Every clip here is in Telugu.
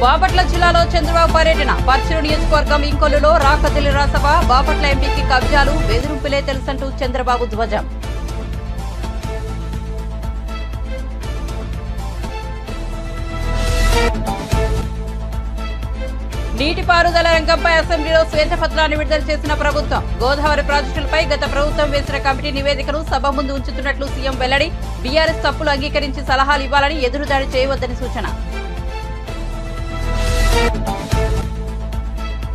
బాపట్ల జిల్లాలో చంద్రబాబు పర్యటన పర్చూరు నియోజకవర్గం ఇంకొల్లులో రాకదిలి రాసభ బాపట్ల ఎంపీకి కబ్జాలు బెదిరింపులే తెలుసంటూ చంద్రబాబు ధ్వజం. నీటిపారుదల రంగంపై అసెంబ్లీలో శ్వేతపత్రాన్ని విడుదల చేసిన ప్రభుత్వం. గోదావరి ప్రాజెక్టులపై గత ప్రభుత్వం వేసిన కమిటీ నివేదికను సభ ముందు ఉంచుతున్నట్లు సీఎం వెల్లడి. బీఆర్ఎస్ తప్పులు అంగీకరించి సలహాలు ఇవ్వాలని ఎదురుదాడి చేయవద్దని సూచన.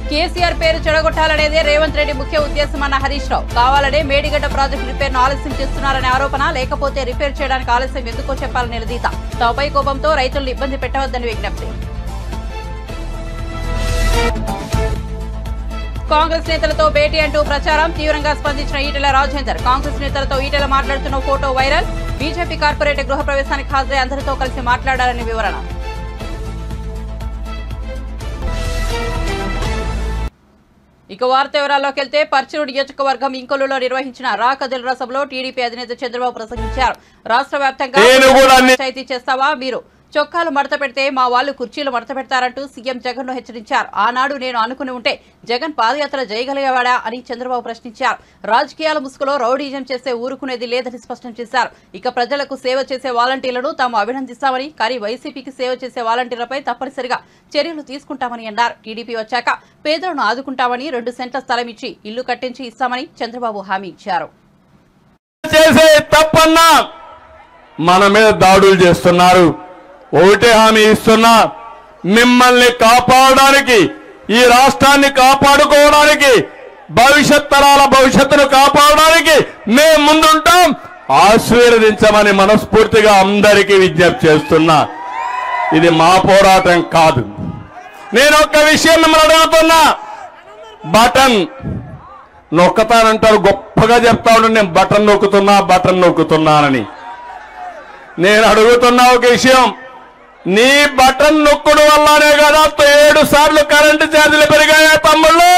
కేసీఆర్ పేరు చెడగొట్టాలనేదే రేవంత్ రెడ్డి ముఖ్య ఉద్దేశమన్న హరీష్ రావు. కావాలనే మేడిగడ్డ ప్రాజెక్టు రిపేర్ను ఆలస్యం చేస్తున్నారనే ఆరోపణ. లేకపోతే రిపేర్ చేయడానికి ఆలస్యం ఎందుకో చెప్పాలని నిలదీత. తమపై కోపంతో రైతులను ఇబ్బంది పెట్టవద్దని విజ్ఞప్తి. కాంగ్రెస్ నేతలతో భేటీ అంటూ ప్రచారం. తీవ్రంగా స్పందించిన ఈటెల రాజేందర్. కాంగ్రెస్ నేతలతో ఈటెల మాట్లాడుతున్న ఫోటో వైరల్. బీజేపీ కార్పొరేటర్ గృహ ప్రవేశానికి హాజరై అందరితో కలిసి మాట్లాడాలని వివరణ. ఇక వార్త వివరాల్లోకి వెళ్తే పర్చూరు నియోజకవర్గం ఇంకొల్లులో నిర్వహించిన రాకదిలి సభలో టీడీపీ అధినేత చంద్రబాబు ప్రసంగించారు. రాష్ట్ర వ్యాప్తంగా పంచాయతీ చేస్తావా, మీరు చొక్కాలు మడత పెడితే మా వాళ్లు కుర్చీలు మడత పెడతారంటూ సీఎం జగన్ ను హెచ్చరించారు. ఆనాడు నేను అనుకుని ఉంటే జగన్ పాదయాత్ర చేయగలిగేవాడా అని చంద్రబాబు ప్రశ్నించారు. రాజకీయాల ముసుగులో రౌడీజం చేస్తే ఊరుకునేది లేదని స్పష్టం చేశారు. ఇక ప్రజలకు సేవ చేసే వాలంటీర్లను తాము అభినందిస్తామని, కానీ వైసీపీకి సేవ చేసే వాలంటీర్లపై తప్పనిసరిగా చర్యలు తీసుకుంటామని అన్నారు. టీడీపీ వచ్చాక పేదలను ఆదుకుంటామని, 2 సెంట్ల స్థలం ఇచ్చి ఇల్లు కట్టించి ఇస్తామని చంద్రబాబు హామీ ఇచ్చారు. మన మీద దాడులు చేస్తున్నారు. ఒకటే హామీ ఇస్తున్నా, మిమ్మల్ని కాపాడడానికి, ఈ రాష్ట్రాన్ని కాపాడుకోవడానికి, భవిష్యత్ తరాల భవిష్యత్తును కాపాడడానికి మేము ముందుంటాం. ఆశీర్వదించమని మనస్ఫూర్తిగా అందరికీ విజ్ఞప్తి చేస్తున్నా. ఇది మా పోరాటం కాదు. నేను ఒక్క విషయం మిమ్మల్ని అడుగుతున్నా. బటన్ నొక్కతానంటారు, గొప్పగా చెప్తా ఉంటే నేను బటన్ నొక్కుతున్నానని. నేను అడుగుతున్నా ఒక విషయం, నీ బటన్ నొక్కుడు వల్లనే కదా 7 సార్లు కరెంటు ఛార్జీలు పెరిగాయా తమ్ముళ్ళు?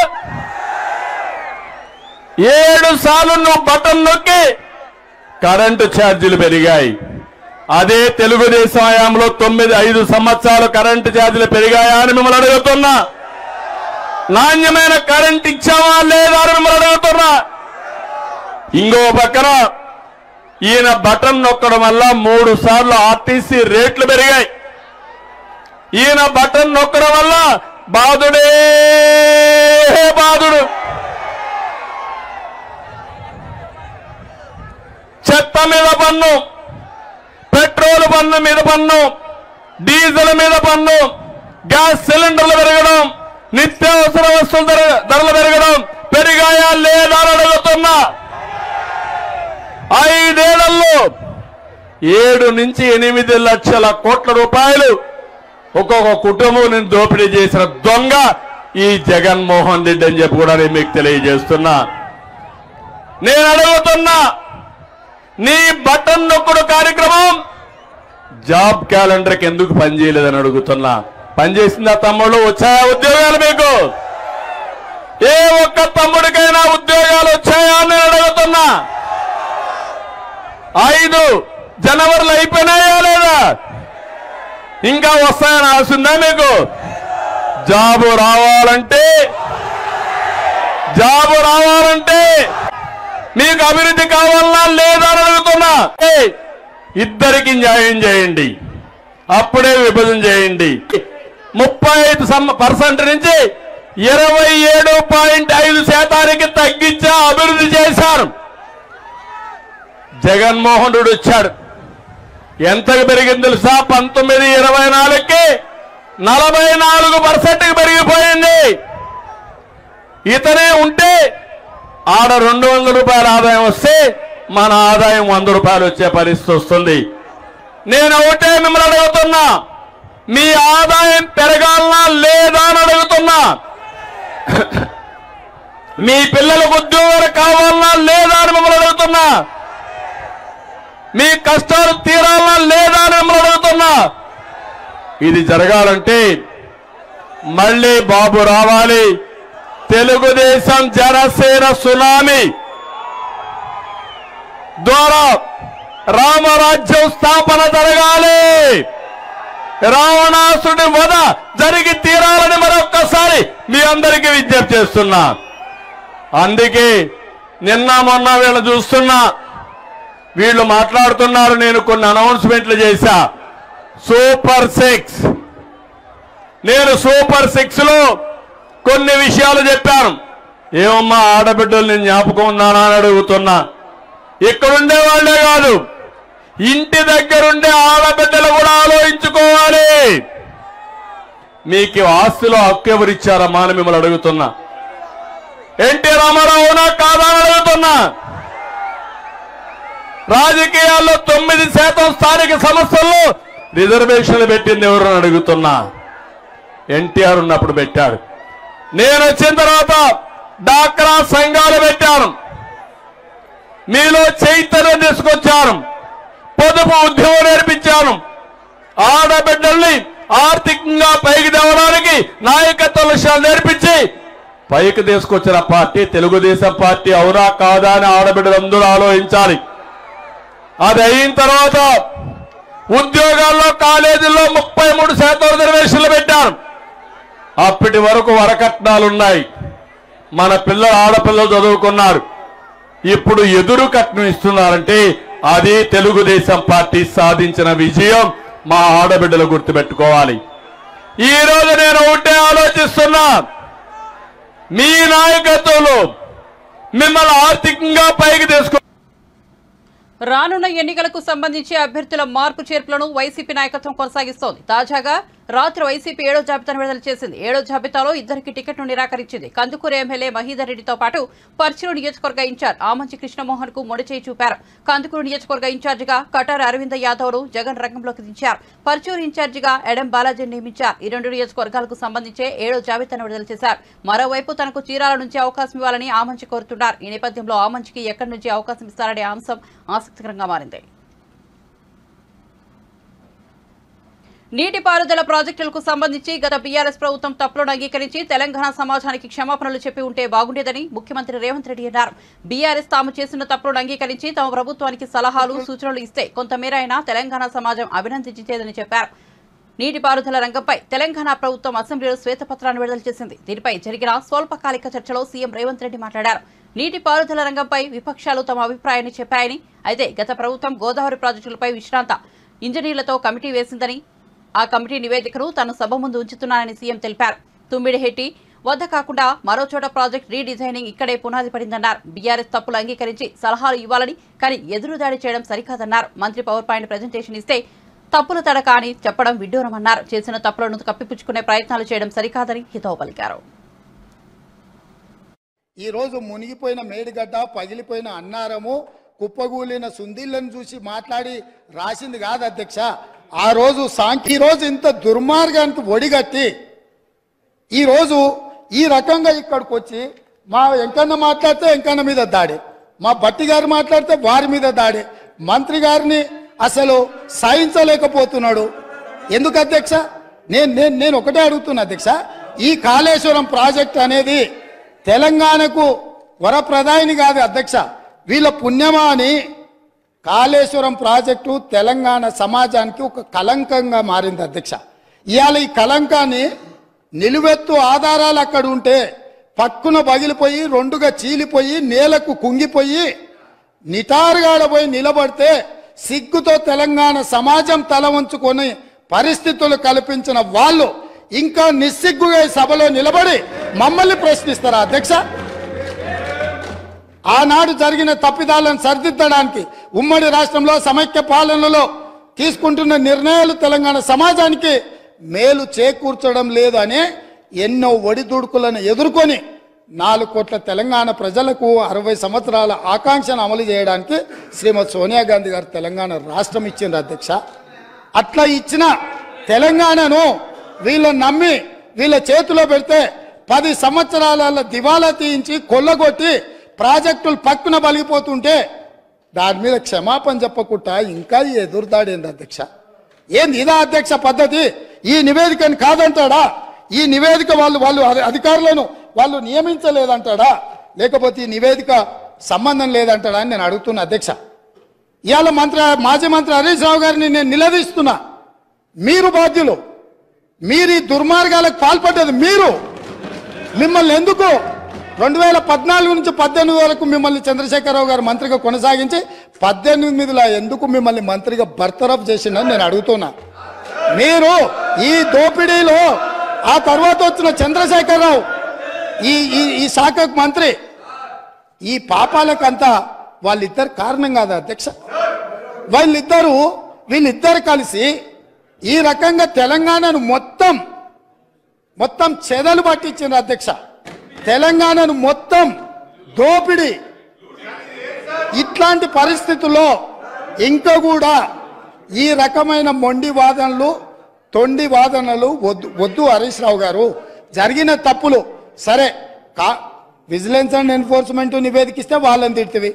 7 సార్లు నువ్వు బటన్ నొక్కి కరెంటు ఛార్జీలు పెరిగాయి. అదే తెలుగుదేశం హయాంలో 5 సంవత్సరాలు కరెంటు ఛార్జీలు పెరిగాయా అని మిమ్మల్ని అడుగుతున్నా. నాణ్యమైన కరెంట్ ఇచ్చావా లేదా అని మిమ్మల్ని అడుగుతున్నా. ఇంకో పక్కన ఈయన బటన్ నొక్కడం వల్ల 3 సార్లు ఆర్టీసీ రేట్లు పెరిగాయి. ఈయన బటన్ నొక్కడం వల్ల బాధుడే బాధుడు. చెత్త మీద పన్ను, పెట్రోల్ పన్ను మీద పన్ను, డీజిల్ మీద పన్ను, గ్యాస్ సిలిండర్లు పెరగడం, నిత్యావసర వస్తువుల ధరలు పెరగడం పెరిగాయా లేదా అని అడుగుతున్నా. 5 ఏళ్లలో 7 నుంచి 8 లక్షల కోట్ల రూపాయలు ఒక్కొక్క కుటుంబం దోపిడీ చేసిన దొంగ ఈ జగన్మోహన్ రెడ్డి అని చెప్పి కూడా నేను మీకు తెలియజేస్తున్నా. నేను అడుగుతున్నా, నీ బటన్ నొక్కుడు కార్యక్రమం జాబ్ క్యాలెండర్కి ఎందుకు పనిచేయలేదని అడుగుతున్నా. పనిచేసిందా తమ్ముడు? వచ్చాయా ఉద్యోగాలు మీకు? ఏ ఒక్క తమ్ముడికైనా ఉద్యోగాలు వచ్చాయా అని నేను అడుగుతున్నా. 5 జనవరిలో అయిపోయినాయా లేదా? ఇంకా వస్తాయని ఆశుందా మీకు? జాబు రావాలంటే మీకు అభివృద్ధి కావాలన్నా లేదా అని అడుగుతున్నా. ఇద్దరికి న్యాయం చేయండి, అప్పుడే విభజన చేయండి. 35% నుంచి 27.5% తగ్గించా అభివృద్ధి చేశారు. జగన్మోహన్ రెడ్డి వచ్చాడు, ఎంతకు పెరిగింది తెలుసా? 19-24కి 44% పెరిగిపోయింది. ఇతనే ఉంటే ఆడ 200 రూపాయల ఆదాయం వస్తే మన ఆదాయం 100 రూపాయలు వచ్చే పరిస్థితి వస్తుంది. నేను ఒకటే మిమ్మల్ని అడుగుతున్నా, మీ ఆదాయం పెరగాలనా లేదా అని అడుగుతున్నా. మీ పిల్లలకు ఉద్యోగాలు కావాలనా లేదా అని మిమ్మల్ని అడుగుతున్నా. మీ కష్టాలు తీరాలనా లేదా అని మిమ్మల్ని అడుగుతున్నా. ఇది జరగాలంటే మళ్ళీ బాబు రావాలి. తెలుగుదేశం జనసేన సునామీ ద్వారా రామరాజ్యం స్థాపన జరగాలి. రావణాసుడి వధ జరిగి తీరాలని మరొక్కసారి మీ అందరికీ విజ్ఞప్తి చేస్తున్నా. అందుకే నిన్న మొన్న వీళ్ళు చూస్తున్నా, వీళ్ళు మాట్లాడుతున్నారు. నేను కొన్ని అనౌన్స్మెంట్లు చేశా. సూపర్ 6, నేను సూపర్ 6 లో కొన్ని విషయాలు చెప్పాను. ఏమమ్మా ఆడబిడ్డలు నేను జ్ఞాపకం ఉన్నానా అని అడుగుతున్నా. ఇక్కడుండే వాళ్ళే కాదు, ఇంటి దగ్గరుండే ఆడబిడ్డలు కూడా ఆలోచించుకోవాలి. మీకు ఆస్తిలో హక్కు ఎవరిచ్చారమ్మా అని మిమ్మల్ని అడుగుతున్నా. ఎన్టీ రామారావు అవునా కాదా అని అడుగుతున్నా. రాజకీయాల్లో 9% స్థానిక సంస్థల్లో రిజర్వేషన్లు పెట్టింది ఎవరు అని అడుగుతున్నా. ఎన్టీఆర్ ఉన్నప్పుడు పెట్టాడు. నేను వచ్చిన తర్వాత డాక్రా సంఘాలు పెట్టాను. మీలో చైతన్యం తీసుకొచ్చాను. పొదుపు ఉద్యమం నేర్పించాను. ఆడబిడ్డల్ని ఆర్థికంగా పైకి తేవడానికి నాయకత్వ విషయాలు నేర్పించి పైకి తీసుకొచ్చిన పార్టీ తెలుగుదేశం పార్టీ. అవునా కాదా అని ఆడబిడ్డలందరూ ఆలోచించాలి. అది అయిన తర్వాత ఉద్యోగాల్లో కాలేజీల్లో 33% రిజర్వేషన్లు పెట్టారు. అప్పటి వరకు వరకట్నాలున్నాయి. మన పిల్లలు ఆడపిల్లలు చదువుకున్నారు. ఇప్పుడు ఎదురు కట్నం ఇస్తున్నారంటే అది తెలుగుదేశం పార్టీ సాధించిన విజయం. మా ఆడబిడ్డలు గుర్తుపెట్టుకోవాలి. ఈ రోజు నేను ఒకటే ఆలోచిస్తున్నా, మీ నాయకత్వంలో మిమ్మల్ని ఆర్థికంగా పైకి తీసుకు రానున్న ఎన్నికలకు సంబంధించి అభ్యర్థుల మార్పు చేర్పులను వైసీపీ నాయకత్వం కొనసాగిస్తోంది. తాజాగా రాత్రి వైసీపీ 7వ జాబితాను విడుదల చేసింది. 7వ జాబితాలో 2కి టికెట్ను నిరాకరించింది. కందుకూరు ఎమ్మెల్యే మహీధర్ రెడ్డితో పాటు పర్చూరు నియోజకవర్గ ఇన్ఛార్జ్ ఆమంచి కృష్ణమోహన్ కు మొండిచేయి చూపారు. కందుకూరు నియోజకవర్గ ఇన్ఛార్జిగా కటార్ అరవింద యాదవ్ ను జగన్ రంగంలోకి దించారు. పర్చూరు ఇన్ఛార్జిగా ఎడం బాలాజీని నియమించారు. ఈ 2 నియోజకవర్గాలకు సంబంధించే 7వ జాబితాను విడుదల చేశారు. మరోవైపు తనకు చీరాల నుంచి అవకాశం ఇవ్వాలని ఆమంచి కోరుతున్నారు. ఈ నేపథ్యంలో ఆమంచికి ఎక్కడి నుంచి అవకాశం ఇస్తారనే అంశం ఆసక్తికరంగా మారింది. నీటిపారుదల ప్రాజెక్టులకు సంబంధించి గత బీఆర్ఎస్ ప్రభుత్వం తప్పులను అంగీకరించి తెలంగాణ సమాజానికి క్షమాపణలు చెప్పి ఉంటే బాగుండేదని ముఖ్యమంత్రి రేవంత్ రెడ్డి అన్నారు. బీఆర్ఎస్ తాము చేసిన తప్పులను అంగీకరించి తమ ప్రభుత్వానికి సలహాలు సూచనలు ఇస్తే కొంతమేర అయినా తెలంగాణ సమాజం అభినందించేదని చెప్పారు. నీటిపారుదల రంగంపై తెలంగాణ ప్రభుత్వం అసెంబ్లీలో శ్వేతపత్రాన్ని విడుదల చేసింది. దీనిపై జరిగిన స్వల్పకాలిక చర్చలో సీఎం రేవంత్ రెడ్డి మాట్లాడారు. నీటిపారుదల రంగంపై విపక్షాలు తమ అభిప్రాయాన్ని చెప్పాయని, అయితే గత ప్రభుత్వం గోదావరి ప్రాజెక్టులపై విశ్రాంత ఇంజనీర్లతో కమిటీ వేసిందని, ఆ కమిటీ నివేదికను తాను సభ ముందు ఉంచుతున్నానని సీఎం తెలిపారు. తుమ్మిడిహెట్టి వద్ద కాకుండా మరోచోట ప్రాజెక్ట్ రీడిజైనింగ్ ఇక్కడే పునాది పడిందన్నారు. బీఆర్ఎస్ తప్పులు అంగీకరించి సలహాలు ఇవ్వాలని, కానీ ఎదురుదాడి చేయడం సరికాదన్నారు. మంత్రి పవర్ పాయింట్ ప్రజెంటేషన్ ఇస్తే తప్పుల తడక అని చెప్పడం విడ్డూరమన్నారు. చేసిన తప్పులను కప్పిపుచ్చుకునే ప్రయత్నాలు చేయడం సరికాదని హితవు పలికారు. ఈ రోజు మునిగిపోయిన మేడిగడ్డ, పగిలిపోయిన అన్నారము, కుప్పగూలిన సుందిళ్లను చూసి మాట్లాడి రాసింది కాదు అధ్యక్ష. ఆ రోజు ఈరోజు ఇంత దుర్మార్గానికి ఒడిగట్టి ఈరోజు ఈ రకంగా ఇక్కడికి వచ్చి మా వెంకన్న మాట్లాడితే వెంకన్న మీద దాడి, మా బట్టి గారు మాట్లాడితే వారి మీద దాడి, మంత్రి గారిని అసలు సహించలేకపోతున్నాడు. ఎందుకు అధ్యక్ష? నేను ఒకటే అడుగుతున్నా అధ్యక్ష, ఈ కాళేశ్వరం ప్రాజెక్ట్ అనేది తెలంగాణకు వరప్రదాయిని కాదు అధ్యక్ష, వీళ్ళ పుణ్యమా అని కాళేశ్వరం ప్రాజెక్టు తెలంగాణ సమాజానికి ఒక కలంకంగా మారింది అధ్యక్ష. ఇవాళ ఈ కలంకాన్ని నిలువెత్తు ఆధారాలు అక్కడ ఉంటే పక్కున పగిలిపోయి 2గా చీలిపోయి నేలకు కుంగిపోయి నిటారుగాడపోయి నిలబడితే సిగ్గుతో తెలంగాణ సమాజం తల వంచుకొని పరిస్థితులు కల్పించిన వాళ్ళు ఇంకా నిస్సిగ్గుగా సభలో నిలబడి మమ్మల్ని ప్రశ్నిస్తారా అధ్యక్ష? ఆనాడు జరిగిన తప్పిదాలను సరిదిద్దడానికి ఉమ్మడి రాష్ట్రంలో సమైక్య పాలనలో తీసుకుంటున్న నిర్ణయాలు తెలంగాణ సమాజానికి మేలు చేకూర్చడం లేదు అనే ఎన్నో ఒడిదుడుకులను ఎదుర్కొని 4 కోట్ల తెలంగాణ ప్రజలకు 60 సంవత్సరాల ఆకాంక్షను అమలు చేయడానికి శ్రీమతి సోనియా గాంధీ గారు తెలంగాణ రాష్ట్రం ఇచ్చింది అధ్యక్ష. అట్లా ఇచ్చిన తెలంగాణను వీళ్ళని నమ్మి వీళ్ళ చేతిలో పెడితే 10 సంవత్సరాల దివాలా తీయించి కొల్లగొట్టి ప్రాజెక్టులు పక్కున బలిగిపోతుంటే దాని మీద క్షమాపణ చెప్పకుండా ఇంకా ఎదురుదాడేంది అధ్యక్ష? ఏంది ఇదా అధ్యక్ష పద్ధతి? ఈ నివేదికను కాదంటాడా? ఈ నివేదిక వాళ్ళు అధికారులను వాళ్ళు నియమించలేదంటాడా? లేకపోతే ఈ నివేదిక సంబంధం లేదంటాడా అని నేను అడుగుతున్నా అధ్యక్ష. ఇవాళ మాజీ మంత్రి హరీష్ రావు గారిని నేను నిలదీస్తున్నా. మీరు బాధ్యులు. మీరు ఈ దుర్మార్గాలకు పాల్పడ్డది మీరు. మిమ్మల్ని ఎందుకు 2014 నుంచి 18 వరకు మిమ్మల్ని చంద్రశేఖరరావు గారు మంత్రిగా కొనసాగించి 18లో ఎందుకు మిమ్మల్ని మంత్రిగా బర్తరఫ్ చేసిందని నేను అడుగుతున్నా. మీరు ఈ దోపిడీలో ఆ తర్వాత వచ్చిన చంద్రశేఖరరావు ఈ శాఖకు మంత్రి, ఈ పాపాలకంతా వాళ్ళిద్దరు కారణం కాదా అధ్యక్ష? వీళ్ళిద్దరు కలిసి ఈ రకంగా తెలంగాణను మొత్తం చెదలు పట్టించారు అధ్యక్ష. తెలంగాణను మొత్తం దోపిడీ. ఇట్లాంటి పరిస్థితుల్లో ఇంకా కూడా ఈ రకమైన మొండి వాదనలు, తొండి వాదనలు వద్దు హరీష్ రావు గారు. జరిగిన తప్పులు సరే, విజిలెన్స్ అండ్ ఎన్ఫోర్స్మెంట్ నివేదికిస్తే వాళ్ళని తిడుతుంది,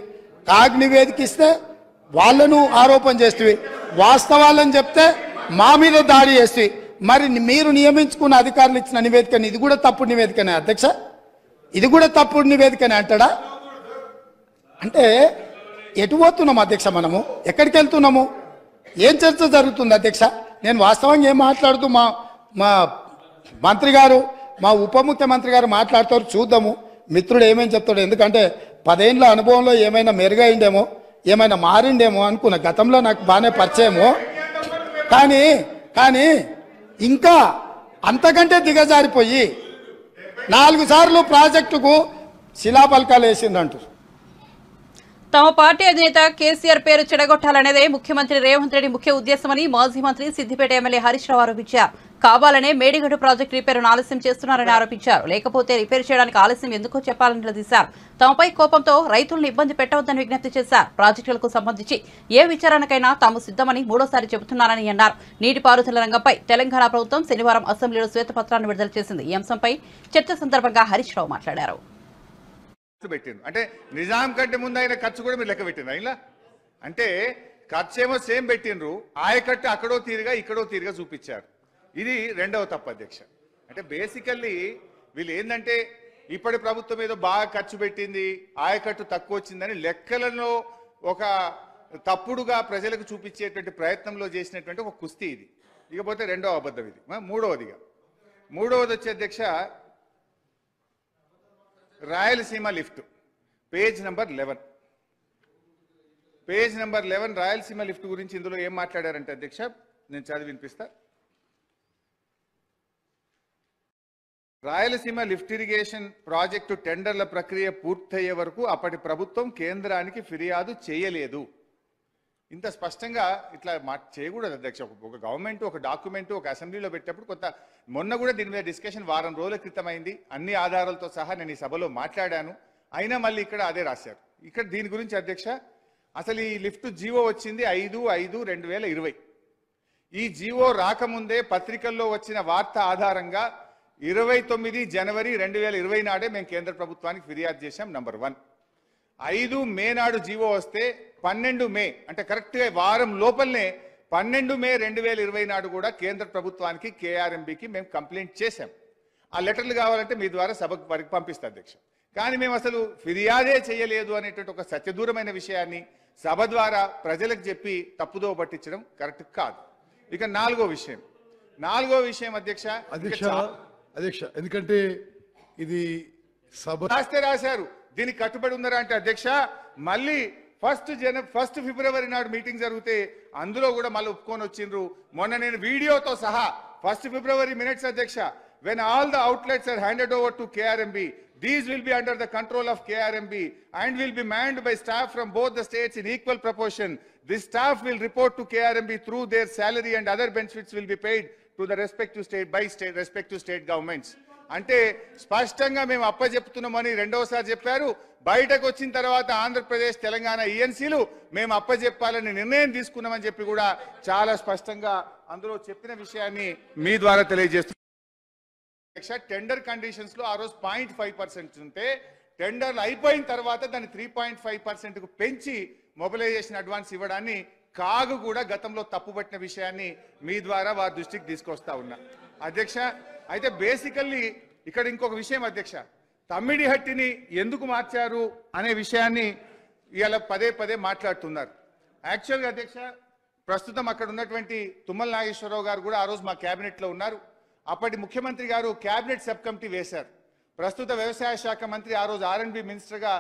కాగ్ నివేదికిస్తే వాళ్ళను ఆరోపణ చేస్తుంది, వాస్తవాలను చెప్తే మా మీద దాడి చేస్తుంది. మరి మీరు నియమించుకున్న అధికారులు ఇచ్చిన నివేదికని ఇది కూడా తప్పుడు నివేదికనే అధ్యక్ష? ఇది కూడా తప్పుడు నివేదికనే అంటాడా? అంటే ఎటు పోతున్నాం అధ్యక్ష? మనము ఎక్కడికి వెళ్తున్నాము? ఏం చర్చ జరుగుతుంది అధ్యక్ష? నేను వాస్తవంగా ఏం మాట్లాడుతూ మా మంత్రి గారు, మా ఉప ముఖ్యమంత్రి గారు మాట్లాడతారు, చూద్దాము మిత్రుడు ఏమేమి చెప్తాడు. ఎందుకంటే 10 ఏళ్ళ అనుభవంలో ఏమైనా మెరుగైండేమో, ఏమైనా మారిండేమో అనుకున్న. గతంలో నాకు బాగానే పరిచయమో, కానీ ఇంకా అంతకంటే దిగజారిపోయి 4 సార్లు ప్రాజెక్టుకు శిలాఫలకాలు వేసిందంటారు. తమ పార్టీ అధినేత కేసీఆర్ పేరు చెడగొట్టాలనేదే ముఖ్యమంత్రి రేవంత్ రెడ్డి ముఖ్య ఉద్దేశమని మాజీ మంత్రి సిద్దిపేట ఎమ్మెల్యే హరీష్ రావు ఆరోపించారు. కావాలనే మేడిగడ్డ ప్రాజెక్టు రిపేరును ఆలస్యం చేస్తున్నారని ఆరోపించారు. లేకపోతే రిపేర్ చేయడానికి ఆలస్యం ఎందుకో చెప్పాలని నిలదీశారు. తమపై కోపంతో రైతులను ఇబ్బంది పెట్టవద్దని విజ్ఞప్తి చేశారు. ప్రాజెక్టులకు సంబంధించి ఏ విచారణకైనా తాము సిద్ధమని 3వసారి చెబుతున్నారని అన్నారు. నీటిపారుదల రంగంపై తెలంగాణ ప్రభుత్వం శనివారం అసెంబ్లీలో శ్వేతపత్రాన్ని విడుదల చేసింది. ఈ అంశంపై చర్చ సందర్భంగా హరీష్ రావు మాట్లాడారు. అంటే నిజాం కంటే ముందు అయిన ఖర్చు కూడా మీరు లెక్క పెట్టిండ్రు. ఇలా అంటే ఖర్చు ఏమో సేమ్ పెట్టిండ్రు, ఆయకట్టు అక్కడో తీరుగా ఇక్కడో తీరుగా చూపించారు. ఇది రెండవ తప్పు అధ్యక్ష. అంటే బేసికల్లీ వీళ్ళు ఏంటంటే ఇప్పటి ప్రభుత్వం ఏదో బాగా ఖర్చు పెట్టింది, ఆయకట్టు తక్కువ వచ్చిందని లెక్కలలో ఒక తప్పుడుగా ప్రజలకు చూపించేటువంటి ప్రయత్నంలో చేసినటువంటి ఒక కుస్తీ ఇది. ఇకపోతే రెండవ అబద్ధం ఇది. మూడవది వచ్చే అధ్యక్ష, Rayalaseema lift page number 11 Rayalaseema lift గురించి ఇందులో ఏం మాట్లాడారంటే అధ్యక్ష, నేను చదివి వినిపిస్తా. రాయలసీమ లిఫ్ట్ ఇరిగేషన్ ప్రాజెక్టు టెండర్ల ప్రక్రియ పూర్తయ్యే వరకు అప్పటి ప్రభుత్వం కేంద్రానికి ఫిర్యాదు చేయలేదు. ఇంత స్పష్టంగా ఇట్లా చేయకూడదు అధ్యక్ష. ఒక గవర్నమెంట్ ఒక డాక్యుమెంట్ ఒక అసెంబ్లీలో పెట్టేటప్పుడు మొన్న కూడా దీని మీద డిస్కషన్ వారం రోజుల క్రితం అయింది. అన్ని ఆధారాలతో సహా నేను ఈ సభలో మాట్లాడాను. అయినా మళ్ళీ ఇక్కడ అదే రాశారు. ఇక్కడ దీని గురించి అధ్యక్ష, అసలు ఈ లిఫ్ట్ జీవో వచ్చింది 5/5/2020. ఈ జీవో రాకముందే పత్రికల్లో వచ్చిన వార్త ఆధారంగా 29 జనవరి 2020 నాడే మేము కేంద్ర ప్రభుత్వానికి ఫిర్యాదు చేశాం. నంబర్ 1. 5 మే నాడు జీవో వస్తే 12 మే అంటే కరెక్ట్గా వారం లోపలనే 12 మే 2020 నాడు కూడా కేంద్ర ప్రభుత్వానికి కేఆర్ఎంబీకి మేము కంప్లైంట్ చేశాం. ఆ లెటర్లు కావాలంటే మీ ద్వారా సభకు వారికి పంపిస్తా అధ్యక్ష. కానీ మేము అసలు ఫిర్యాదే చేయలేదు అనేటువంటి ఒక సత్యదూరమైన విషయాన్ని సభ ద్వారా ప్రజలకు చెప్పి తప్పుదో పట్టించడం కరెక్ట్ కాదు. ఇక నాలుగో విషయం అధ్యక్ష ఎందుకంటే ఇది సభ రాశారు దీనికి కట్టుబడి ఉన్నారా అంటే అధ్యక్ష, మళ్ళీ 1 ఫిబ్రవరి నాడు మీటింగ్ జరిగితే అందులో కూడా మళ్ళీ ఒప్పుకొని వచ్చిండ్రు. మొన్న నేను వీడియోతో సహా 1 ఫిబ్రవరి మినిట్స్ అధ్యక్ష, when all the outlets are handed over to KRMB, these will be under the control of KRMB and will be manned by staff from both the states in equal proportion. This staff will report to KRMB through their salary and other benefits will be paid to the respective state governments. అంటే స్పష్టంగా మేము అప్పచెప్తున్నామని రెండోసారి చెప్పారు. బయటకు వచ్చిన తర్వాత ఆంధ్రప్రదేశ్ తెలంగాణ ఈఎన్సీలు మేము అప్పచెప్పాలని నిర్ణయం తీసుకున్నామని చెప్పి కూడా చాలా స్పష్టంగా అందులో చెప్పిన విషయాన్ని మీ ద్వారా తెలియజేస్తున్నాం. టెండర్ కండిషన్స్ లో ఆ రోజు 0.5% ఉంటే టెండర్లు అయిపోయిన తర్వాత దాన్ని 3.5%కు పెంచి మొబిలైజేషన్ అడ్వాన్స్ ఇవ్వడాన్ని కాగు కూడా గతంలో తప్పుపట్టిన విషయాన్ని మీ ద్వారా వారి దృష్టికి తీసుకొస్తా ఉన్నా అధ్యక్ష. అయితే బేసికల్లీ ఇక్కడ ఇంకొక విషయం అధ్యక్ష, తమ్మిడిహట్టిని ఎందుకు మార్చారు అనే విషయాన్ని ఇవాళ పదే మాట్లాడుతున్నారు. యాక్చువల్గా అధ్యక్ష, ప్రస్తుతం అక్కడ ఉన్నటువంటి తుమ్మల నాగేశ్వరరావు గారు కూడా ఆ రోజు మా క్యాబినెట్లో ఉన్నారు. అప్పటి ముఖ్యమంత్రి గారు క్యాబినెట్ సబ్ కమిటీ వేశారు. ప్రస్తుత వ్యవసాయ శాఖ మంత్రి ఆ రోజు R&B మినిస్టర్గా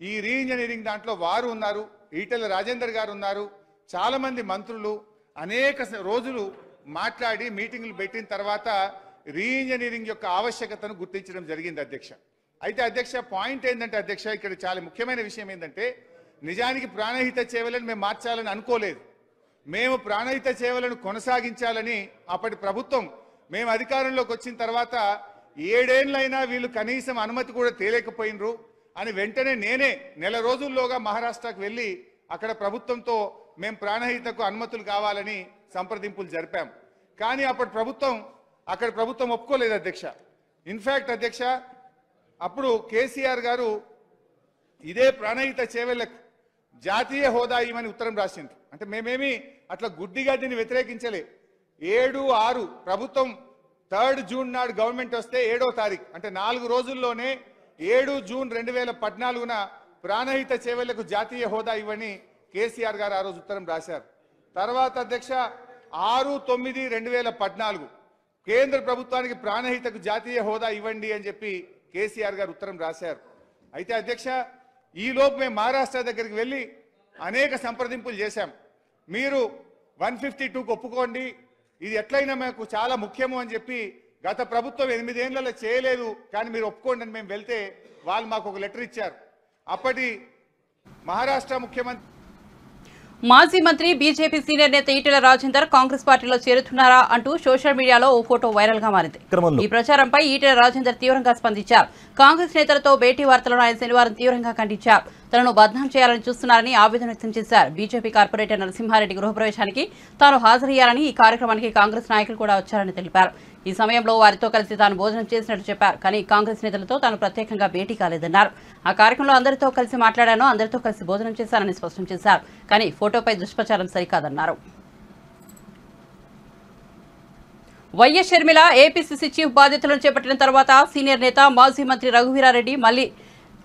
ఈ రీఇంజనీరింగ్ దాంట్లో వారు ఉన్నారు, ఈటెల రాజేందర్ గారు ఉన్నారు, చాలా మంది మంత్రులు అనేక రోజులు మాట్లాడి మీటింగులు పెట్టిన తర్వాత రీఇంజనీరింగ్ యొక్క ఆవశ్యకతను గుర్తించడం జరిగింది అధ్యక్ష. అయితే అధ్యక్ష పాయింట్ ఏంటంటే అధ్యక్ష ఇక్కడ చాలా ముఖ్యమైన విషయం ఏంటంటే నిజానికి ప్రాణహిత సేవలను మేము మార్చాలని అనుకోలేదు. మేము ప్రాణహిత సేవలను కొనసాగించాలని అప్పటి ప్రభుత్వం మేము అధికారంలోకి వచ్చిన తర్వాత 7 ఏళ్లైనా వీళ్ళు కనీసం అనుమతి కూడా తేలేకపోయినరు అని వెంటనే నేనే నెల రోజుల్లోగా మహారాష్ట్రకు వెళ్ళి అక్కడ ప్రభుత్వంతో మేము ప్రాణహితకు అనుమతులు కావాలని సంప్రదింపులు జరిపాం. కానీ అప్పటి ప్రభుత్వం ఒప్పుకోలేదు అధ్యక్ష. ఇన్ఫ్యాక్ట్ అధ్యక్ష అప్పుడు కేసీఆర్ గారు ఇదే ప్రాణహిత సేవలకు జాతీయ హోదా ఇవ్వమని ఉత్తరం రాసిండ్రు. అంటే మేమేమి అట్లా గుడ్డిగా దీన్ని వ్యతిరేకించలే. 7/6 ప్రభుత్వం 3 జూన్ నాడు గవర్నమెంట్ వస్తే 7వ తారీఖు అంటే 4 రోజుల్లోనే 7 జూన్ 2014న ప్రాణహిత సేవలకు జాతీయ హోదా ఇవ్వని కేసీఆర్ గారు ఆ రోజు ఉత్తరం రాశారు. తర్వాత అధ్యక్ష 6/9/2014 కేంద్ర ప్రభుత్వానికి ప్రాణహితకు జాతీయ హోదా ఇవ్వండి అని చెప్పి కేసీఆర్ గారు ఉత్తరం రాశారు. అయితే అధ్యక్ష ఈలోపు మేము మహారాష్ట్ర దగ్గరికి వెళ్ళి అనేక సంప్రదింపులు చేశాం. మీరు 152కు ఒప్పుకోండి, ఇది ఎట్లయినా మాకు చాలా ముఖ్యము అని చెప్పి గత ప్రభుత్వం 8 ఏళ్లలో చేయలేదు, కానీ మీరు ఒప్పుకోండి అని మేము వెళ్తే వాళ్ళు మాకు ఒక లెటర్ ఇచ్చారు. అప్పటి మహారాష్ట్ర ముఖ్యమంత్రి మాజీ మంత్రి బీజేపీ సీనియర్ నేత ఈటెల రాజేందర్ కాంగ్రెస్ పార్టీలో చేరుతున్నారా అంటూ సోషల్ మీడియాలో ఓ ఫోటో వైరల్ గా మారింది. ఈ ప్రచారంపై ఈటెల రాజేందర్ తీవ్రంగా స్పందించారు. కాంగ్రెస్ నేతలతో భేటీ వార్తలను ఆయన శనివారం తీవ్రంగా ఖండించారు. తనను బద్నాం చేయాలని చూస్తున్నారని ఆవేదన వ్యక్తం చేశారు. బీజేపీ కార్పొరేటర్ నరసింహారెడ్డి గృహప్రవేశానికి తాను హాజరయ్యారని, ఈ కార్యక్రమానికి కాంగ్రెస్ నాయకులు కూడా వచ్చారని తెలిపారు. ఈ సమయంలో వారితో కలిసి తాను భోజనం చేసినట్టు చెప్పారు. కానీ కాంగ్రెస్ నేతలతో తాను ప్రత్యేకంగా భేటీ కాలేదన్నారు. ఆ కార్యక్రమంలో అందరితో కలిసి మాట్లాడాను, అందరితో కలిసి భోజనం చేశానని స్పష్టం చేశారు. కానీ ఫోటోపై దుష్ప్రచారం సరికాదన్నారు. వైఎస్ షర్మిల ఏపీసీసీ చీఫ్ బాధ్యతలను చేపట్టిన తర్వాత సీనియర్ నేత మాజీ మంత్రి రఘువీరారెడ్డి మళ్లీ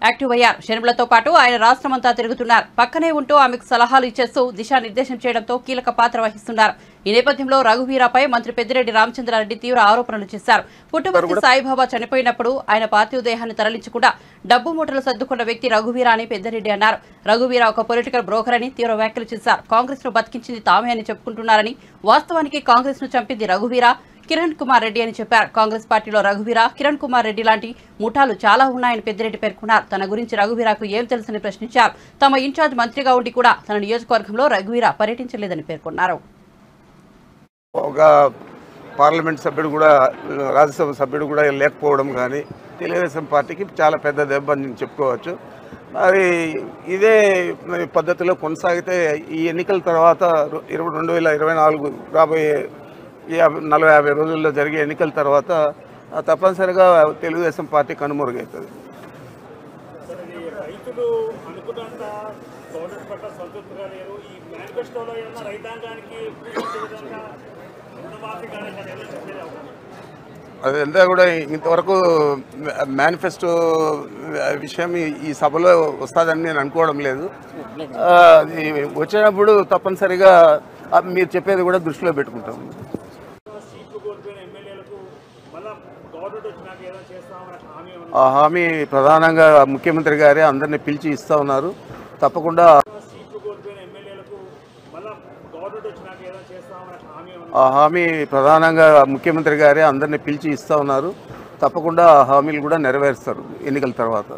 యాక్టివ్ అయ్యారు. షర్మిలతో పాటు ఆయన రాష్ట్రమంతా తిరుగుతున్నారు. పక్కనే ఉంటూ ఆమెకు సలహాలు ఇచ్చేస్తూ దిశానిర్దేశం చేయడంతో కీలక పాత్ర వహిస్తున్నారు. ఈ నేపథ్యంలో రఘువీరాపై మంత్రి పెద్దిరెడ్డి రామచంద్రారెడ్డి తీవ్ర ఆరోపణలు చేశారు. పుట్టుపర్తి సాయిబాబా చనిపోయినప్పుడు ఆయన పార్థివ దేహాన్ని తరలించకుండా డబ్బు మూటలు సర్దుకున్న వ్యక్తి రఘువీరా అని పెద్దిరెడ్డి అన్నారు. రఘువీరా ఒక పొలిటికల్ బ్రోకర్ అని తీవ్ర వ్యాఖ్యలు చేశారు. కాంగ్రెస్ ను బతికించింది తామే అని చెప్పుకుంటున్నారని, వాస్తవానికి కాంగ్రెస్ ను చంపింది రఘువీరా, కిరణ్ కుమార్ రెడ్డి అని చెప్పారు. కాంగ్రెస్ పార్టీలో రఘువీరా, కిరణ్ కుమార్ రెడ్డి లాంటి ముఠాలు చాలా ఉన్నాయని పెద్దిరెడ్డి పేర్కొన్నారు. తన గురించి రఘువీరాకు ఏం తెలుసని ప్రశ్నించారు. తమ ఇన్ఛార్జ్ మంత్రిగా ఉండి కూడా తన నియోజకవర్గంలో రఘువీరా పర్యటించలేదని పేర్కొన్నారు. ఒక పార్లమెంట్ సభ్యుడు కూడా, రాజ్యసభ సభ్యుడు కూడా లేకపోవడం కానీ తెలుగుదేశం పార్టీకి చాలా పెద్ద దెబ్బ అని చెప్పుకోవచ్చు. మరి ఇదే పద్ధతిలో కొనసాగితే ఈ ఎన్నికల తర్వాత 2024 రాబోయే 40-50 రోజుల్లో జరిగే ఎన్నికల తర్వాత తప్పనిసరిగా తెలుగుదేశం పార్టీ కనుమరుగవుతుంది. అదంతా కూడా ఇంతవరకు మేనిఫెస్టో విషయం ఈ సభలో వస్తుందని నేను అనుకోవడం లేదు. వచ్చినప్పుడు తప్పనిసరిగా మీరు చెప్పేది కూడా దృష్టిలో పెట్టుకుంటాం. ఆ హామీ ప్రధానంగా ముఖ్యమంత్రి గారే అందరినీ పిలిచి ఇస్తా ఉన్నారు. తప్పకుండా ఆ హామీ ప్రధానంగా ముఖ్యమంత్రి గారే అందరినీ పిలిచి ఇస్తా ఉన్నారు. తప్పకుండా ఆ హామీలు కూడా నెరవేరుస్తారు ఎన్నికల తర్వాత.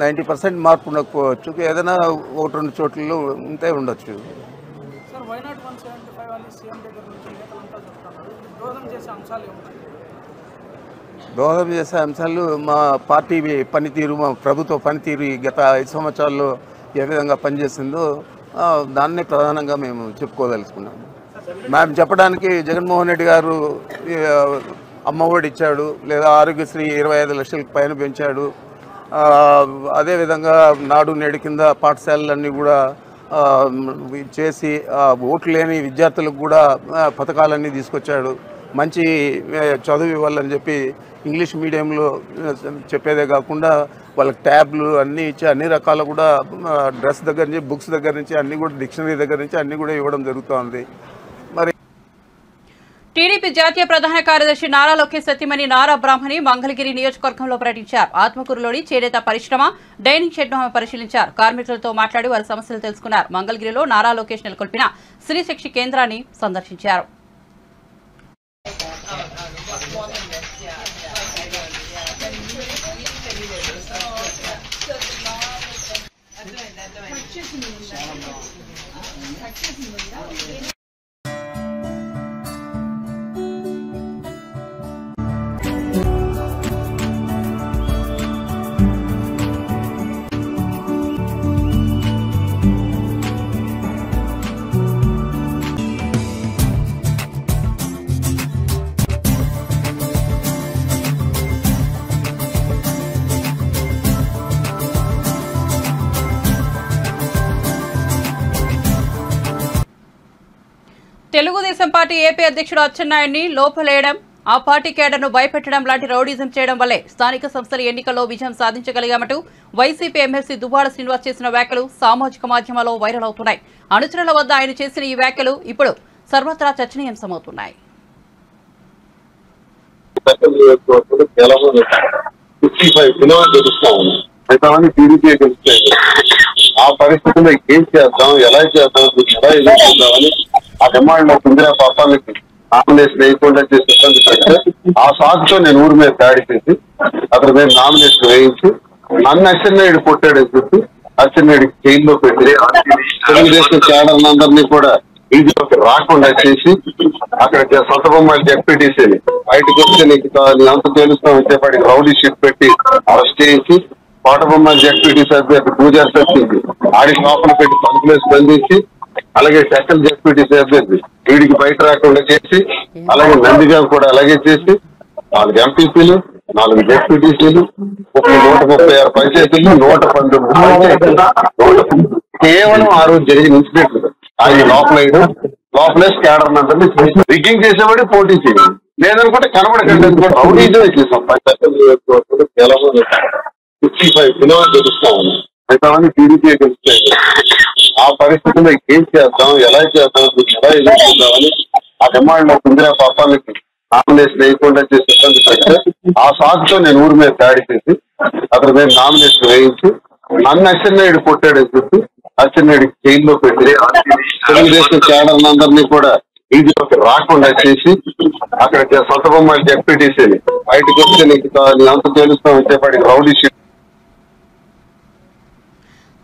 90% మార్పు ఉండకపోవచ్చు, ఏదైనా 1-2 చోట్లలో ఉంటే ఉండొచ్చు. దోహదం చేసే అంశాలు మా పార్టీ పనితీరు, మా ప్రభుత్వ పనితీరు గత 5 సంవత్సరాల్లో ఏ విధంగా పనిచేసిందో దాన్నే ప్రధానంగా మేము చెప్పుకోదలుచుకున్నాము. మేము చెప్పడానికి జగన్మోహన్ రెడ్డి గారు అమ్మఒడి ఇచ్చాడు, లేదా ఆరోగ్యశ్రీ 25 లక్షలకు పైన పెంచాడు. అదేవిధంగా నాడు నేడు కింద పాఠశాలలన్నీ కూడా చేసి ఓట్లు లేని విద్యార్థులకు కూడా పథకాలన్నీ తీసుకొచ్చాడు. మంచి చదువు ఇవ్వాలని చెప్పి ఇంగ్లీష్ మీడియంలో చెప్పేదే కాకుండా వాళ్ళకి ట్యాబ్లు అన్నీ ఇచ్చి అన్ని రకాల కూడా డ్రెస్ దగ్గర నుంచి బుక్స్ దగ్గర నుంచి అన్నీ కూడా డిక్షనరీ దగ్గర నుంచి అన్నీ కూడా ఇవ్వడం జరుగుతుంది. మరి టీడీపీ జాతీయ ప్రధాన కార్యదర్శి నారా లోకేష్ సతీమణి నారా బ్రాహ్మణి మంగళగిరి నియోజకవర్గంలో పర్యటించారు. ఆత్మకూరులోని చేనేత పరిశ్రమ డైనింగ్ షెడ్ను ఆమె పరిశీలించారు. కార్మికులతో మాట్లాడి వారి సమస్యలు తెలుసుకున్నారు. మంగళగిరిలో నారా లోకేష్ నెలకొల్పిన స్త్రీశక్తి కేంద్రాన్ని సందర్శించారు. తెలుగుదేశం పార్టీ ఏపీ అధ్యక్షుడు అచ్చెన్నాయుడిని లోపలేయడం, ఆ పార్టీ కేడర్ను భయపెట్టడం లాంటి రౌడీజం చేయడం వల్లే స్థానిక సంస్థల ఎన్నికల్లో విజయం సాధించగలిగామంటూ వైసీపీ ఎమ్మెల్సీ దువ్వాడ శ్రీనివాస్ చేసిన వ్యాఖ్యలు సామాజిక మాధ్యమాల్లో వైరల్ అవుతున్నాయి. అనుచరుల వద్ద ఆయన చేసిన ఈ వ్యాఖ్యలు ఇప్పుడు సర్వత్రా చర్చనీయాంశమవుతున్నాయి. ఆ పరిస్థితుల్లో ఏం చేద్దాం, ఎలా చేద్దాం, ఎలా ఎదుర్కొందామని ఆ డిమాండ్ ఇందిరా పాపాలకి నామినేషన్ వేయకుండా చేసి ఇబ్బంది పెడితే ఆ సాగుతో నేను ఊరి మీద దాడి చేసి అతని మీద నామినేషన్ వేయించి నన్ను అచ్చెన్నాయుడు కొట్టాడని చెప్పి అచ్చెన్నాయుడికి జైల్లో పెట్టి తెలుగుదేశం క్యాడర్ అందరినీ కూడా బీజేపీకి రాకుండా చేసి అక్కడ సొంత బొమ్మలు జెడ్పీటీసీని బయటకు వస్తే నీకు అంత తెలుస్తాం వచ్చేపాటికి రౌడీ షీట్ పెట్టి అరెస్ట్ చేసి కోటబొమ్మ జెడ్పీటీసీ అభ్యర్థి పూజారి తప్పించి ఆడికి లోపల పెట్టి పంపులేసి బంధించి అలాగే సెకండ్ జెడ్పీటీసీ అభ్యర్థి వీడికి బయట రాకుండా చేసి అలాగే నందిగా కూడా అలాగే చేసి 4 ఎంపీపీలు 4 జెడ్పీటీసీలు 136 పంచాయతీలు 119 కేవలం ఆ రోజు జరిగిన ఇన్సిడెంట్ అది లోపలేసి క్యాడర్ అందరినీ రిగ్గింగ్ చేసేవాడి పోటీ చేయాలి లేదనుకుంటే కనబడకండి రౌడీజమే చేసాం. కేవలం 65 సినిమాలు గెలుస్తాం ఎంతమంది టీడీపీ గెలుస్తాయి. ఆ పరిస్థితుల్లో ఏం చేద్దాం, ఎలా చేద్దాం, ఎలా ఎదుర్కొందామని ఆ డిమాండ్ ఇందిరా పాపాలకి నామినేషన్ వేయకుండా చేసి ఇబ్బంది పెడితే ఆ సాగుతో నేను ఊరి మీద దాడి చేసి అతని మీద నామినేషన్ వేయించి నన్ను అచ్చెన్నాయుడు కొట్టాడని చెప్పి అచ్చెన్నాయుడికి జైల్లో పెట్టి తెలుగుదేశం క్యాడర్ అందరినీ కూడా బీజేపీకి రాకుండా చేసి అక్కడ సొంత బొమ్మలు జెడ్పీటీసీని బయటకు వస్తే నీకు అంత తెలుస్తాం వచ్చేపాటికి రౌడీ షీట్.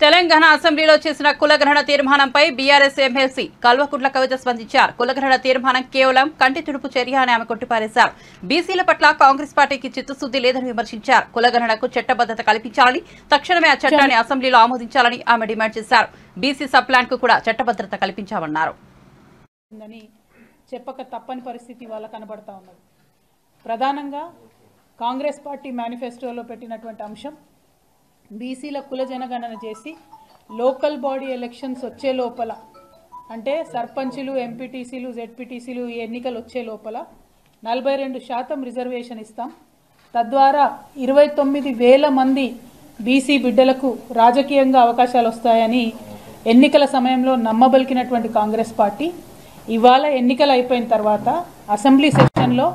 తెలంగాణ అసెంబ్లీలో చేసిన కులగ్రహణ తీర్మానంపై బీఆర్ఎస్ ఎమ్మెల్సీ కల్వకుంట్ల కవిత స్పందించారు. కులగ్రహణ తీర్మానం కేవలం కంటి తుడుపు చర్య అని ఆమె కొట్టిపారేశారు. బీసీల పట్ల కాంగ్రెస్ పార్టీకి చిత్తశుద్ది లేదని విమర్శించారు. కులగ్రహణకు చట్టబద్దత కల్పించాలని, తక్షణమే ఆ చట్టాన్ని అసెంబ్లీలో ఆమోదించాలని ఆమె డిమాండ్ చేశారు. బీసీ సబ్ ప్లాన్ కు కూడా చట్టబద్దత కల్పించామన్నారు. చెప్పక తప్పని పరిస్థితి వాళ్ళ కనబడతా ఉన్నది. ప్రధానంగా కాంగ్రెస్ పార్టీ మేనిఫెస్టోలో పెట్టినటువంటి అంశం బీసీల కుల జనగణన చేసి లోకల్ బాడీ ఎలక్షన్స్ వచ్చే లోపల అంటే సర్పంచులు, ఎంపీటీసీలు, జెడ్పీటీసీలు ఈ ఎన్నికలు వచ్చే లోపల 42% రిజర్వేషన్ ఇస్తాం. తద్వారా 29,000 మంది బీసీ బిడ్డలకు రాజకీయంగా అవకాశాలు వస్తాయని ఎన్నికల సమయంలో నమ్మబలికినటువంటి కాంగ్రెస్ పార్టీ ఇవాళ ఎన్నికలు అయిపోయిన తర్వాత అసెంబ్లీ సెషన్లో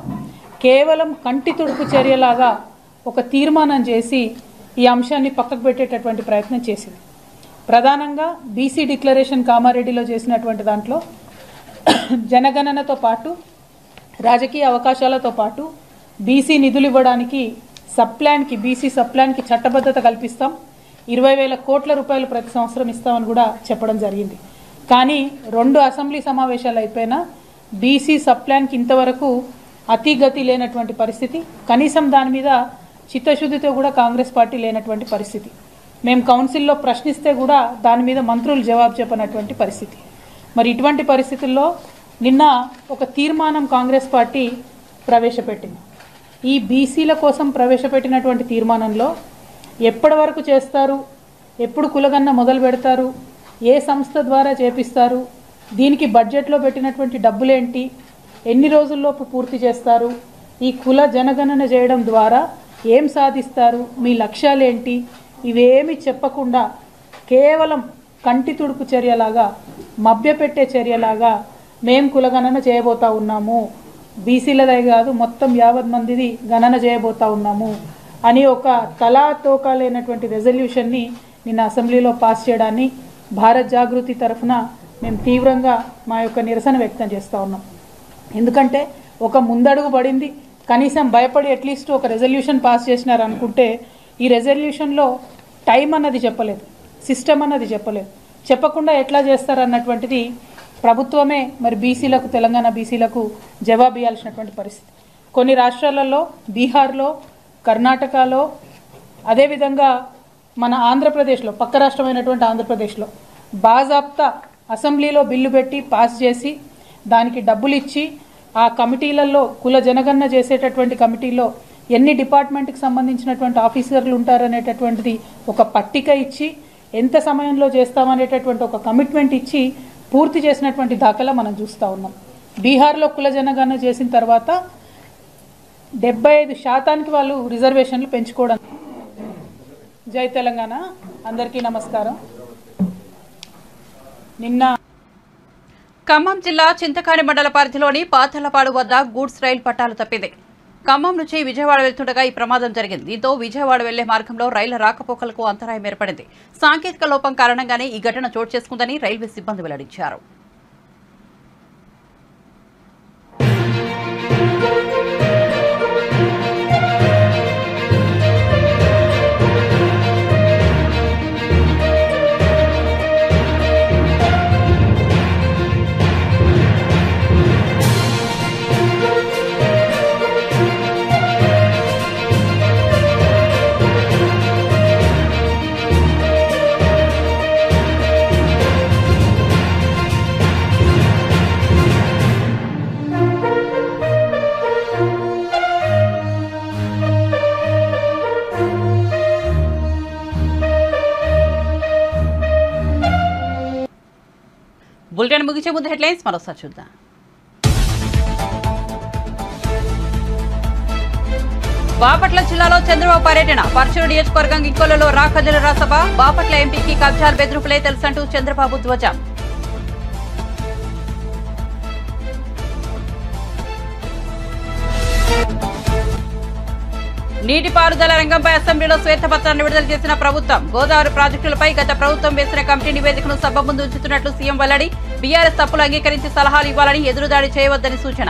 కేవలం కంటి తుడుపు చర్యలాగా ఒక తీర్మానం చేసి ఈ అంశాన్ని పక్కకు పెట్టేటటువంటి ప్రయత్నం చేసింది. ప్రధానంగా బీసీ డిక్లరేషన్ కామారెడ్డిలో చేసినటువంటి దాంట్లో జనగణనతో పాటు రాజకీయ అవకాశాలతో పాటు బీసీ నిధులు ఇవ్వడానికి బీసీ సబ్ ప్లాన్కి చట్టబద్ధత కల్పిస్తాం, 20,000 కోట్ల రూపాయలు ప్రతి సంవత్సరం ఇస్తామని కూడా చెప్పడం జరిగింది. కానీ 2 అసెంబ్లీ సమావేశాలు అయిపోయినా బీసీ సబ్ ప్లాన్కి ఇంతవరకు అతిగతి లేనటువంటి పరిస్థితి, కనీసం దాని మీద చిత్తశుద్ధితో కూడా కాంగ్రెస్ పార్టీ లేనటువంటి పరిస్థితి. మేము కౌన్సిల్లో ప్రశ్నిస్తే కూడా దాని మీద మంత్రులు జవాబు చెప్పనటువంటి పరిస్థితి. మరి ఇటువంటి పరిస్థితుల్లో నిన్న ఒక తీర్మానం కాంగ్రెస్ పార్టీ ప్రవేశపెట్టింది. ఈ బీసీల కోసం ప్రవేశపెట్టినటువంటి తీర్మానంలో ఎప్పటి వరకు చేస్తారు, ఎప్పుడు కులగన్న మొదలు పెడతారు, ఏ సంస్థ ద్వారా చేపిస్తారు, దీనికి బడ్జెట్లో పెట్టినటువంటి డబ్బులేంటి, ఎన్ని రోజుల్లోపు పూర్తి చేస్తారు, ఈ కుల జనగణన చేయడం ద్వారా ఏం సాధిస్తారు, మీ లక్ష్యాలేంటి, ఇవేమి చెప్పకుండా కేవలం కంటి తుడుపు చర్యలాగా, మభ్యపెట్టే చర్యలాగా మేము కులగణన చేయబోతా ఉన్నాము, బీసీలదే కాదు మొత్తం 50 మందిది గణన చేయబోతా ఉన్నాము అని ఒక తలాతోకా లేనటువంటి రెజల్యూషన్ని నిన్న అసెంబ్లీలో పాస్ చేయడాన్ని భారత్ జాగృతి తరఫున మేము తీవ్రంగా మా యొక్క నిరసన వ్యక్తం చేస్తూ ఉన్నాం. ఎందుకంటే ఒక ముందడుగు పడింది, కనీసం భయపడి అట్లీస్ట్ ఒక రెజల్యూషన్ పాస్ చేసినారు అనుకుంటే ఈ రెజల్యూషన్లో టైం అన్నది చెప్పలేదు, సిస్టమ్ అన్నది చెప్పలేదు. చెప్పకుండా ఎట్లా చేస్తారన్నటువంటిది ప్రభుత్వమే మరి బీసీలకు, తెలంగాణ బీసీలకు జవాబు ఇవ్వాల్సినటువంటి పరిస్థితి. కొన్ని రాష్ట్రాలలో, బీహార్లో, కర్ణాటకలో, అదేవిధంగా మన ఆంధ్రప్రదేశ్లో, పక్క రాష్ట్రమైనటువంటి ఆంధ్రప్రదేశ్లో బాజాప్తా అసెంబ్లీలో బిల్లు పెట్టి పాస్ చేసి దానికి డబ్బులు ఇచ్చి ఆ కమిటీలలో కుల జనగణన చేసేటటువంటి కమిటీలో ఎన్ని డిపార్ట్మెంట్కి సంబంధించినటువంటి ఆఫీసర్లు ఉంటారనేటటువంటిది ఒక పట్టిక ఇచ్చి ఎంత సమయంలో చేస్తామనేటటువంటి ఒక కమిట్మెంట్ ఇచ్చి పూర్తి చేసినటువంటి దాఖలా మనం చూస్తూ ఉన్నాం. బీహార్లో కుల జనగణన చేసిన తర్వాత 75% వాళ్ళు రిజర్వేషన్లు పెంచుకోవడం. జై తెలంగాణ. అందరికీ నమస్కారం. నిన్న ఖమ్మం జిల్లా చింతకాని మండల పరిధిలోని పాతలపాడు వద్ద గూడ్స్ రైలు పట్టాలు తప్పింది. ఖమ్మం నుంచి విజయవాడ వెళ్తుండగా ఈ ప్రమాదం జరిగింది. దీంతో విజయవాడ వెళ్లే మార్గంలో రైళ్ల రాకపోకలకు అంతరాయం ఏర్పడింది. సాంకేతిక లోపం కారణంగానే ఈ ఘటన చోటు చేసుకుందని రైల్వే సిబ్బంది వెల్లడించారు. బులెటిన్ ముగించే ముందు హెడ్లైన్స్ మరోసారి చూద్దాం. బాపట్ల జిల్లాలో చంద్రబాబు పర్యటన. పర్చూరు నియోజకవర్గం ఇంకొల్లులో రాకజల సభ. బాపట్ల ఎంపీకి కబ్జాలు బెదిరింపులే తెలుసంటూ చంద్రబాబు ధ్వజం. నీటిపారుదల రంగంపై అసెంబ్లీలో శ్వేతపత్రాన్ని విడుదల చేసిన ప్రభుత్వం. గోదావరి ప్రాజెక్టులపై గత ప్రభుత్వం వేసిన కమిటీ నివేదికను సభ ముందు ఉంచుతున్నట్లు సీఎం వెల్లడి. బీఆర్ఎస్ తప్పులు అంగీకరించి సలహాలు ఇవ్వాలని, ఎదురుదాడి చేయవద్దని సూచన.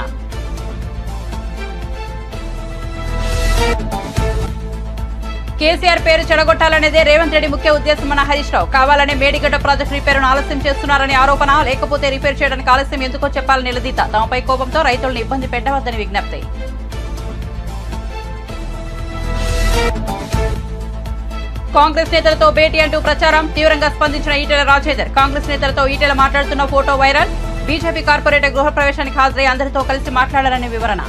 కేసీఆర్ పేరు చెడగొట్టాలనేదే రేవంత్ రెడ్డి ముఖ్య ఉద్దేశమన్న హరీష్ రావు. కావాలనే మేడిగడ్డ ప్రాజెక్టు రిపేరును ఆలస్యం చేస్తున్నారని ఆరోపణ. లేకపోతే రిపేర్ చేయడానికి ఆలస్యం ఎందుకో చెప్పాలని నిలదీత. తమపై కోపంతో రైతులను ఇబ్బంది పెట్టవద్దని విజ్ఞప్తి. కాంగ్రెస్ నేతలతో భేటీ అంటూ ప్రచారం. తీవ్రంగా స్పందించిన ఈటెల రాజేందర్. కాంగ్రెస్ నేతలతో ఈటెల మాట్లాడుతున్న ఫోటో వైరల్. బీజేపీ కార్పొరేటర్ గృహ ప్రవేశానికి హాజరై అందరితో కలిసి మాట్లాడారని వివరణ.